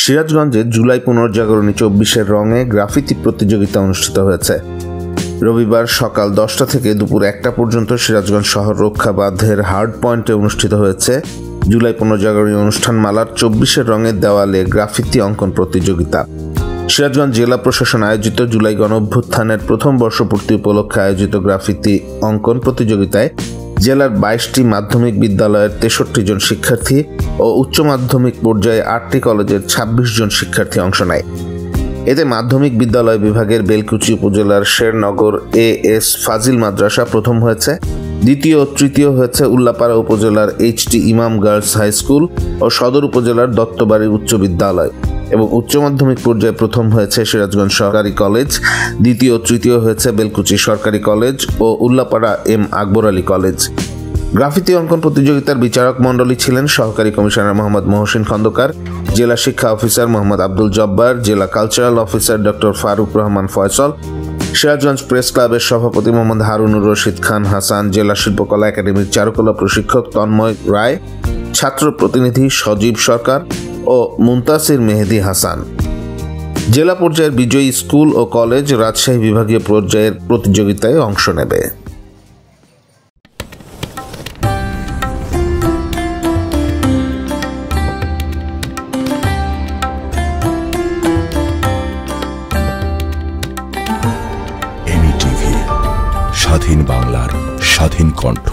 সিরাজগঞ্জে জুলাই পুনর্জাগরণী 24-এর রঙে গ্রাফিতি প্রতিযোগিতা অনুষ্ঠিত হয়েছে। রবিবার সকাল 10টা থেকে দুপুর 1টা পর্যন্ত সিরাজগঞ্জ শহর রক্ষা বাঁধের হার্ড পয়েন্টে অনুষ্ঠিত হয়েছে জুলাই পুনর্জাগরণী অনুষ্ঠানমালার 24-এর রঙের দেওয়ালে গ্রাফিতি অঙ্কন প্রতিযোগিতা। সিরাজগঞ্জ জেলা প্রশাসন আয়োজিত জুলাই গণঅভ্যুত্থানের প্রথম বর্ষপূর্তি উপলক্ষে আয়োজিত গ্রাফিতি অঙ্কন প্রতিযোগিতায় জেলার 22টি মাধ্যমিক বিদ্যালয়ের 63 জন শিক্ষার্থী ও উচ্চ মাধ্যমিক পর্যায়ে 8টি কলেজের 26 জন শিক্ষার্থী অংশ নেয়। এতে মাধ্যমিক বিদ্যালয় বিভাগের বেলকুচি উপজেলার শেরনগর এএস ফাজিল মাদ্রাসা প্রথম হয়েছে, দ্বিতীয় ও তৃতীয় হয়েছে উল্লাপাড়া উপজেলার এইচটি ইমাম গার্লস হাই স্কুল ও সদর উপজেলার দত্তবাড়ি উচ্চ বিদ্যালয়, এবং উচ্চ মাধ্যমিক পর্যায়ে প্রথম হয়েছে সিরাজগঞ্জ সরকারি কলেজ, দ্বিতীয় ও তৃতীয় হয়েছে বেলকুচি সরকারি কলেজ ও Ullapara M Akbar Ali college. Graffiti অঙ্কন প্রতিযোগিতার বিচারক মণ্ডলী ছিলেন সহকারী কমিশনার মোহাম্মদ মহসিন খন্দকার, জেলা শিক্ষা অফিসার মোহাম্মদ আব্দুল জব্বার, জেলা cultural officer doctor Faruk Rahman Faisal, Sirajganj press ক্লাবের সভাপতি মোহাম্মদ হারুনুর রশিদ খান হাসান, জেলা শিল্পকলা একাডেমির চারুকলা প্রশিক্ষক তন্ময় রায়, ছাত্র প্রতিনিধি সজীব সরকার ও মুনতাসির মেহেদি হাসান। জেলা পর্যায়ের বিজয়ী স্কুল ও কলেজ রাজশাহী বিভাগীয় পর্যায়ের প্রতিযোগিতায় অংশ নেবে। স্বাধীন বাংলার স্বাধীন কণ্ঠ।